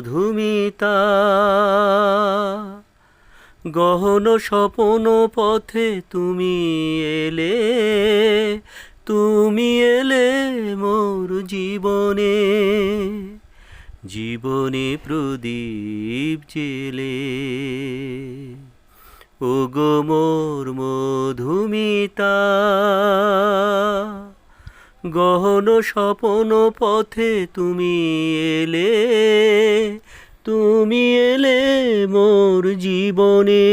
মধুমিতা, গহন স্বপন পথে তুমি এলে, তুমি এলে মোর জীবনে, জীবনে প্রদীপ জেলে। ওগো মোর মধুমিতা, গহন স্বপন পথে তুমি এলে, তুমি এলে মোর জীবনে,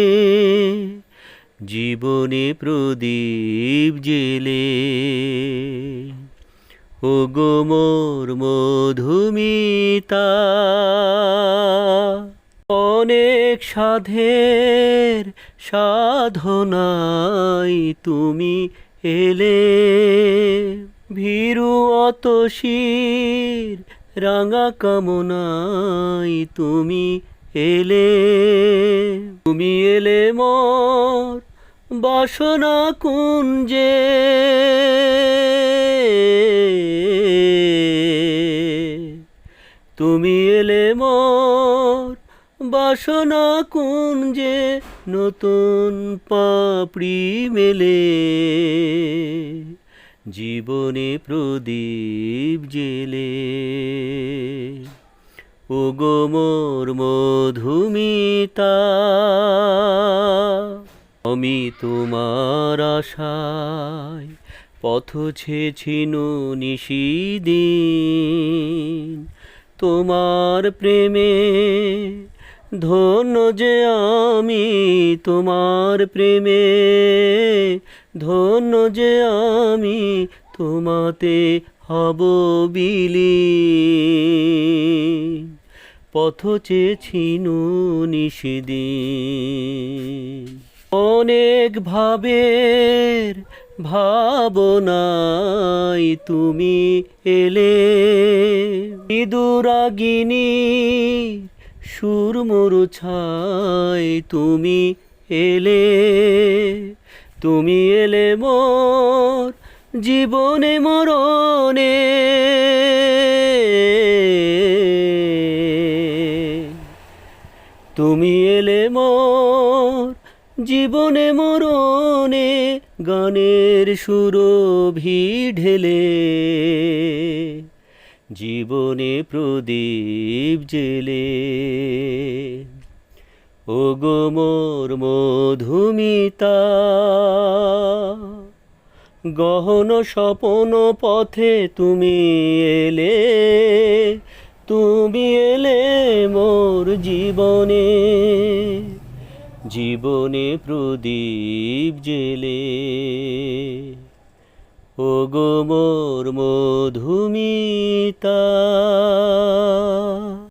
জীবনে প্রদীপ জেলে। ওগো মোর মধুমিতা, অনেক সাধের সাধনায় তুমি এলে, ভীরু অতসীর রাঙা কামনায় তুমি এলে, তুমি এলে মোর বাসনা কুঞ্জে, তুমি এলে মোর বাসনা কুঞ্জে, নতুন পাপড়ি মেলে, জীবনে প্রদীপ জেলে। ওগো মোর মধুমিতা, আমি তোমার আশায় পথ ছেছিনু নিশিদিন, তোমার প্রেমে ধন্য যে আমি, তোমার প্রেমে ধন্য যে আমি, তোমাতে হব বিলীন, পথ চেয়েছিনু নিশিদিন। অনেক ভাবের ভাবনায় তুমি এলে, বিদুরাগিনী সুর মরুছায় তুমি এলে, তুমি এলে মোর জীবনে মরণে, তুমি এলে মোর জীবনে মরণে, গানের সুরভি ঢেলে, জীবনে প্রদীপ জেলে। ওগো মোর মধুমিতা, গহন স্বপন পথে তুমি এলে, তুমি এলে মোর জীবনে, জীবনে প্রদীপ জেলে। ওগো মোর মধুমিতা।